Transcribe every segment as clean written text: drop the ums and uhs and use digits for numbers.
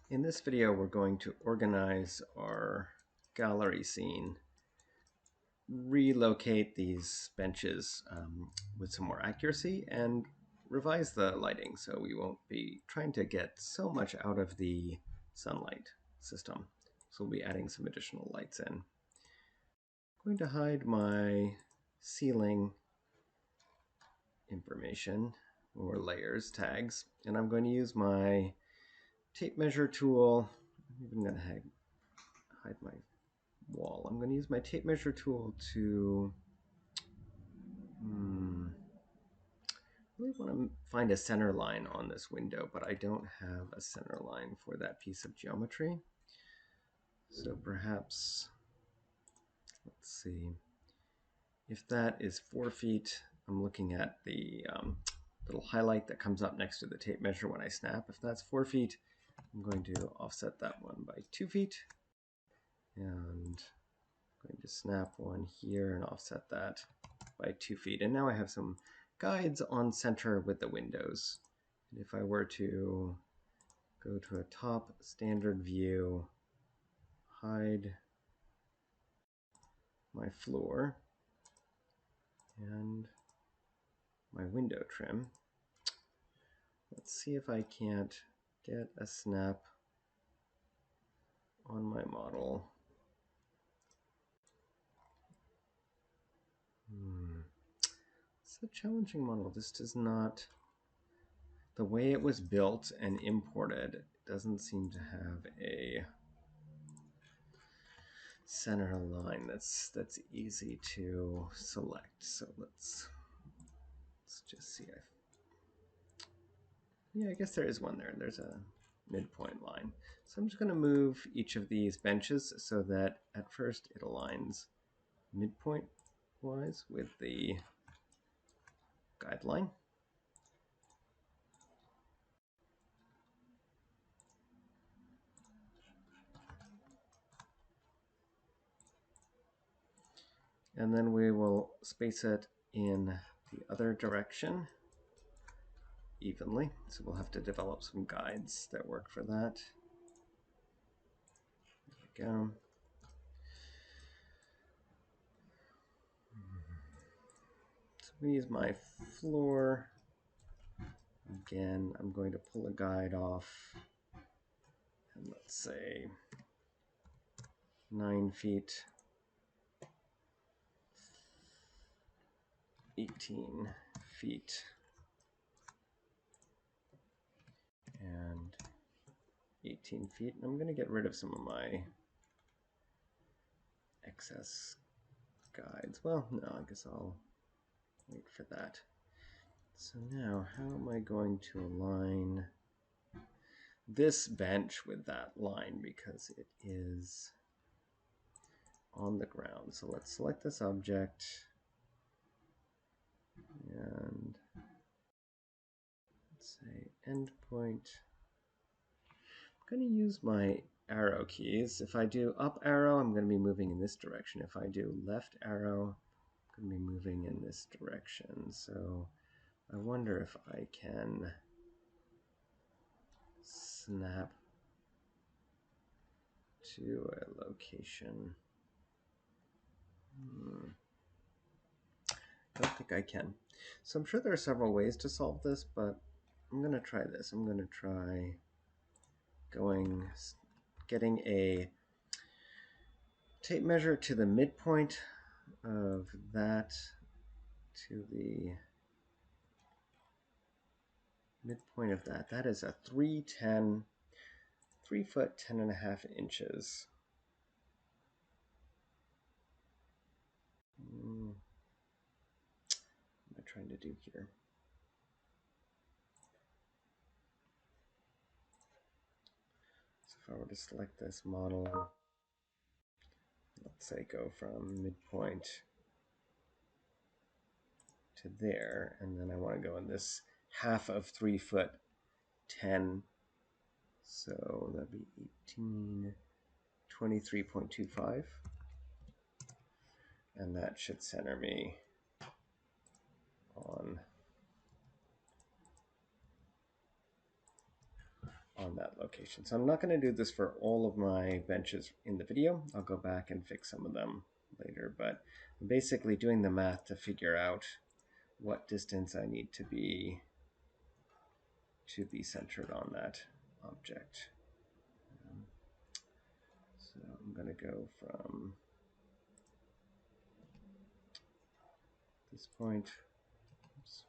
In this video, we're going to organize our gallery scene, relocate these benches with some more accuracy, and revise the lighting so we won't be trying to get so much out of the sunlight system. So we'll be adding some additional lights in. I'm going to hide my ceiling information or layers tags, and I'm going to use my tape measure tool. I'm even going to hide my wall. I'm going to use my tape measure tool to really want to find a center line on this window, but I don't have a center line for that piece of geometry. So perhaps, let's see, if that is 4 feet, I'm looking at the little highlight that comes up next to the tape measure when I snap. If that's 4 feet, I'm going to offset that one by 2 feet. And I'm going to snap one here and offset that by 2 feet. And now I have some guides on center with the windows. And if I were to go to a top standard view, hide my floor and my window trim, let's see if I can't get a snap on my model. It's a challenging model. This does not, the way it was built and imported, doesn't seem to have a center line that's easy to select. So let's just see. Yeah, I guess there is one there. There's a midpoint line. So I'm just going to move each of these benches so that at first it aligns midpoint wise with the guideline. And then we will space it in the other direction evenly. So we'll have to develop some guides that work for that. There we go. So I'm going to use my floor. Again, I'm going to pull a guide off, and let's say 9 feet, 18 feet, and 18 feet. And I'm going to get rid of some of my excess guides. Well, no, I guess I'll wait for that. So now, how am I going to align this bench with that line, because it is on the ground? So let's select this object, and let's say endpoint. I'm going to use my arrow keys. If I do up arrow, I'm going to be moving in this direction. If I do left arrow, I'm going to be moving in this direction. So I wonder if I can snap to a location. I don't think I can. So I'm sure there are several ways to solve this, but I'm going to try this. I'm going to try getting a tape measure to the midpoint of that, to the midpoint of that. That is a 3 foot 10.5 inches. What am I trying to do here? So if I were to select this model, let's say go from midpoint to there, and then I want to go in this half of 3 foot 10. So that'd be 1823.25. And that should center me on on that location. So I'm not going to do this for all of my benches in the video. I'll go back and fix some of them later, but I'm basically doing the math to figure out what distance I need to be centered on that object. So I'm going to go from this point, oops,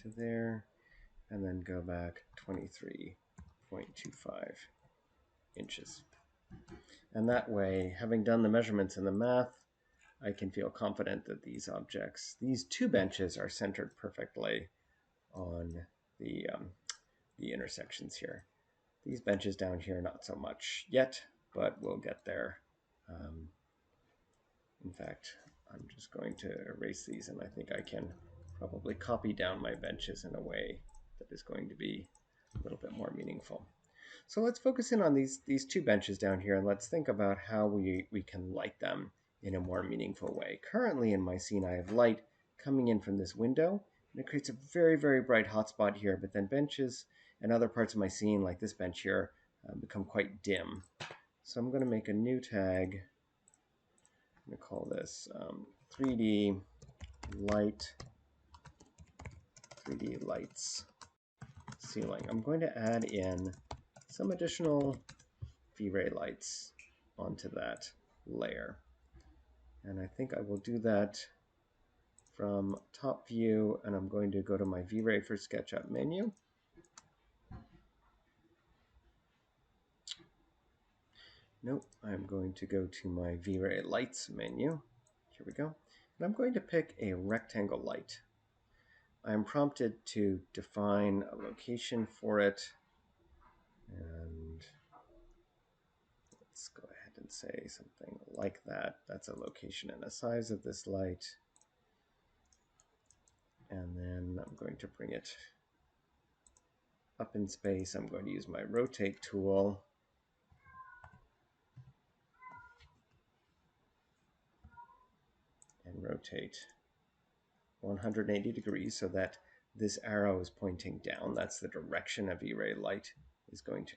to there, and then go back 23.25 inches. And that way, having done the measurements and the math, I can feel confident that these objects, these two benches, are centered perfectly on the intersections here. These benches down here, not so much yet, but we'll get there. In fact, I'm just going to erase these, and I think I can probably copy down my benches in a way that is going to be a little bit more meaningful. So let's focus in on these two benches down here, and let's think about how we can light them in a more meaningful way. Currently in my scene, I have light coming in from this window, and it creates a very, very bright hotspot here, but then benches and other parts of my scene, like this bench here, become quite dim. So I'm going to make a new tag. I'm going to call this 3D light, 3D lights ceiling. I'm going to add in some additional VRay lights onto that layer. And I think I will do that from top view, and I'm going to go to my VRay for Sketchup menu. Nope, I'm going to go to my VRay lights menu. Here we go. And I'm going to pick a rectangle light. I'm prompted to define a location for it. And let's go ahead and say something like that. That's a location and a size of this light. And then I'm going to bring it up in space. I'm going to use my rotate tool. And rotate 180 degrees so that this arrow is pointing down. That's the direction a V-ray light is going to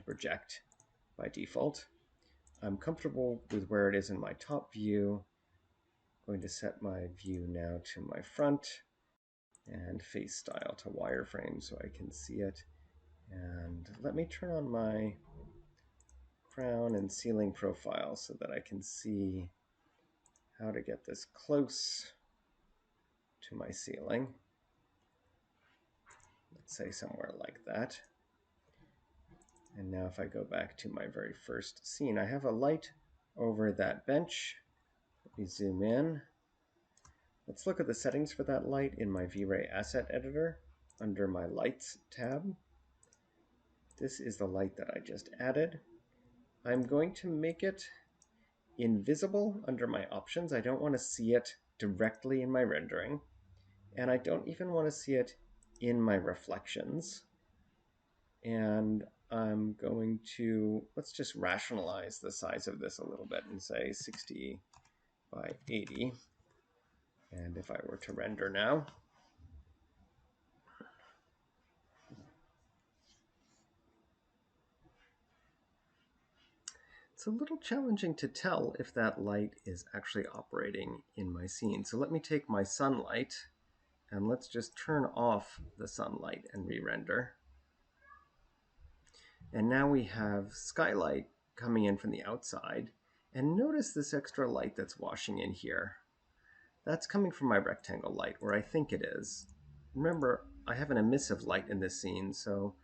project by default. I'm comfortable with where it is in my top view. I'm going to set my view now to my front and face style to wireframe so I can see it. And let me turn on my crown and ceiling profile so that I can see how to get this close to my ceiling. Let's say somewhere like that. And now if I go back to my very first scene, I have a light over that bench. Let me zoom in. Let's look at the settings for that light in my VRay asset editor under my lights tab. This is the light that I just added. I'm going to make it invisible under my options. I don't want to see it directly in my rendering, and I don't even want to see it in my reflections. And I'm going to, let's just rationalize the size of this a little bit and say 60 by 80. And if I were to render now, it's a little challenging to tell if that light is actually operating in my scene. So let me take my sunlight and let's just turn off the sunlight and re-render. And now we have skylight coming in from the outside. And notice this extra light that's washing in here. That's coming from my rectangle light, or I think it is. Remember, I have an emissive light in this scene, so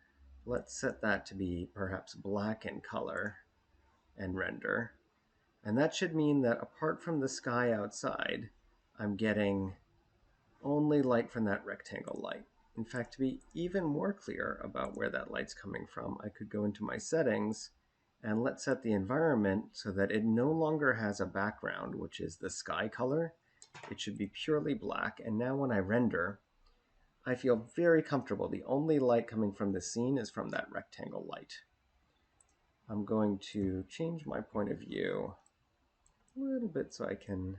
let's set that to be perhaps black in color and render. And that should mean that apart from the sky outside, I'm getting only light from that rectangle light. In fact, to be even more clear about where that light's coming from, I could go into my settings and let's set the environment so that it no longer has a background, which is the sky color. It should be purely black. And now when I render, I feel very comfortable. The only light coming from the scene is from that rectangle light. I'm going to change my point of view a little bit so I can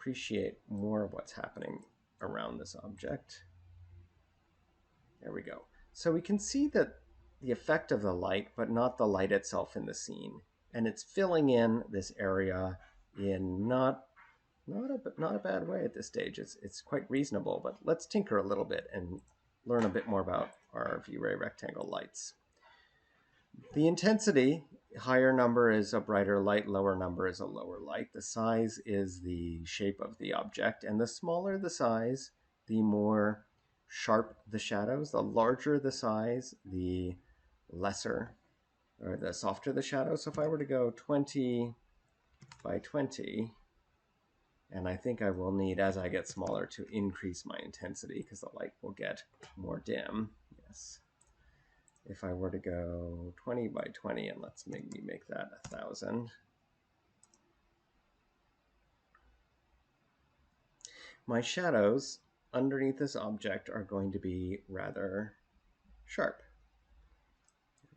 appreciate more of what's happening around this object. There we go. So we can see that the effect of the light, but not the light itself in the scene. And it's filling in this area in not a bad way at this stage. It's quite reasonable, but let's tinker a little bit and learn a bit more about our VRay Rectangle lights. The intensity, higher number is a brighter light, lower number is a lower light. The size is the shape of the object, and the smaller the size, the more sharp the shadows. The larger the size, the lesser or the softer the shadow. So if I were to go 20 by 20, and I think I will need, as I get smaller, to increase my intensity because the light will get more dim. Yes. If I were to go 20 by 20, and let's maybe make that 1,000. My shadows underneath this object are going to be rather sharp.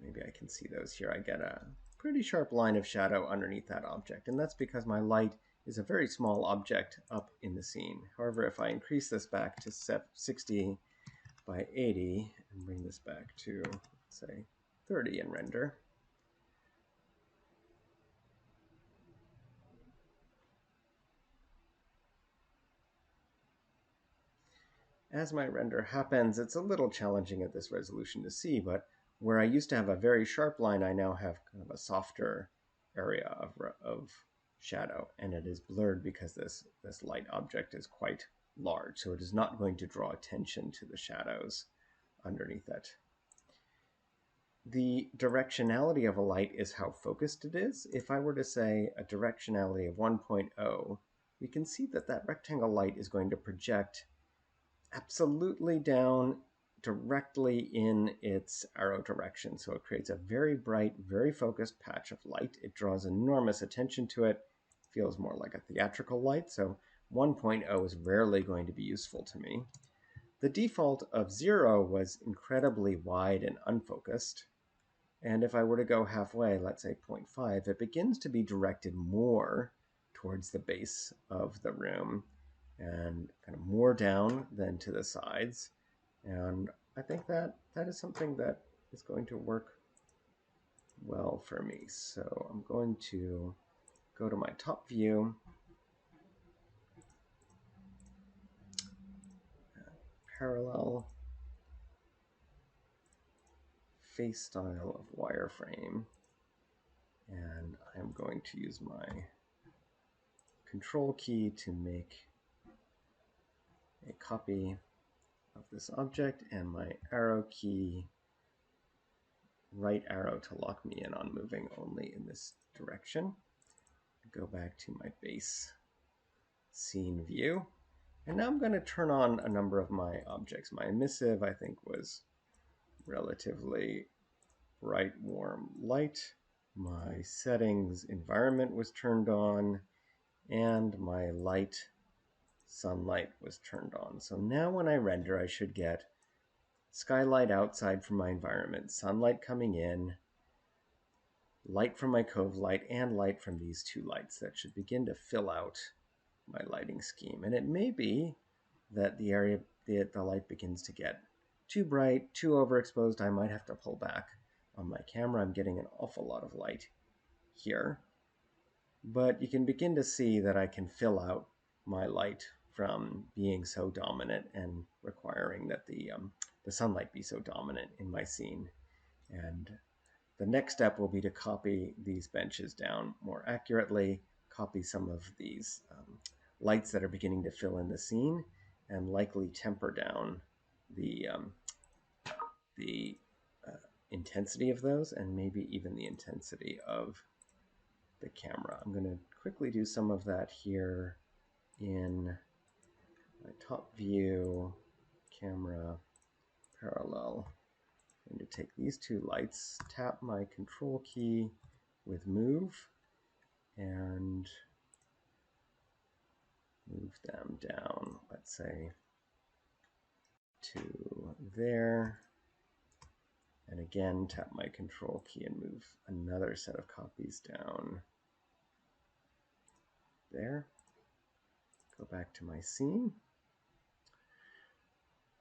Maybe I can see those here. I get a pretty sharp line of shadow underneath that object, and that's because my light is a very small object up in the scene. However, if I increase this back to 60 by 80 and bring this back to, say, 30 in render, as my render happens, it's a little challenging at this resolution to see, but where I used to have a very sharp line, I now have kind of a softer area of shadow, and it is blurred because this light object is quite large, so it is not going to draw attention to the shadows underneath it. The directionality of a light is how focused it is. If I were to say a directionality of 1.0, we can see that that rectangle light is going to project absolutely down directly in its arrow direction. So it creates a very bright, very focused patch of light. It draws enormous attention to it. Feels more like a theatrical light. So 1.0 is rarely going to be useful to me. The default of 0 was incredibly wide and unfocused. And if I were to go halfway, let's say 0.5, it begins to be directed more towards the base of the room and kind of more down than to the sides. And I think that is something that is going to work well for me. So I'm going to go to my top view, parallel, face style of wireframe, and I'm going to use my control key to make a copy of this object and my arrow key, right arrow to lock me in on moving only in this direction. Go back to my base scene view. And now I'm going to turn on a number of my objects. My emissive, I think, was relatively bright, warm, light. My settings environment was turned on, and my light sunlight was turned on. So now when I render, I should get skylight outside from my environment, sunlight coming in, light from my cove light, and light from these two lights that should begin to fill out my lighting scheme. And it may be that the area, the light begins to get too bright, too overexposed. I might have to pull back on my camera. I'm getting an awful lot of light here. But you can begin to see that I can fill out my light from being so dominant and requiring that the sunlight be so dominant in my scene. And the next step will be to copy these benches down more accurately, copy some of these lights that are beginning to fill in the scene, and likely temper down the intensity of those, and maybe even the intensity of the camera. I'm going to quickly do some of that here in my top view, camera, parallel. I'm going to take these two lights, tap my control key with move, and move them down, let's say, to there. And again, tap my control key and move another set of copies down there. Go back to my scene.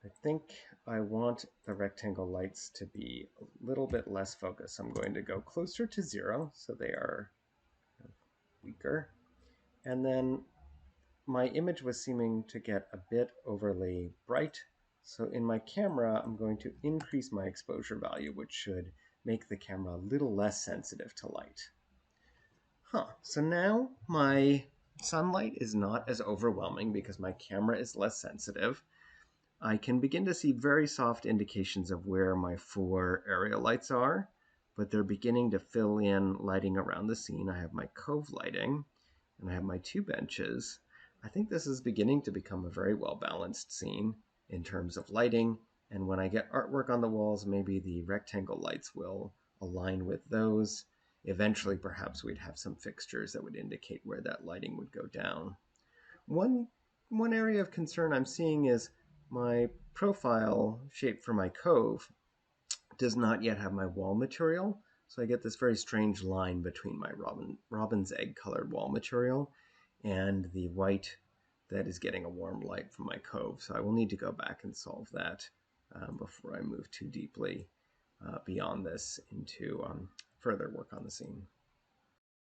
I think I want the rectangle lights to be a little bit less focused. I'm going to go closer to 0 so they are weaker. And then my image was seeming to get a bit overly bright. So in my camera, I'm going to increase my exposure value, which should make the camera a little less sensitive to light. So now my sunlight is not as overwhelming because my camera is less sensitive. I can begin to see very soft indications of where my 4 area lights are, but they're beginning to fill in lighting around the scene. I have my cove lighting, and I have my 2 benches. I think this is beginning to become a very well-balanced scene in terms of lighting, and when I get artwork on the walls, maybe the rectangle lights will align with those. Eventually, perhaps we'd have some fixtures that would indicate where that lighting would go down. One area of concern I'm seeing is my profile shape for my cove does not yet have my wall material. So I get this very strange line between my robin's egg colored wall material and the white that is getting a warm light from my cove. So I will need to go back and solve that before I move too deeply beyond this into further work on the scene.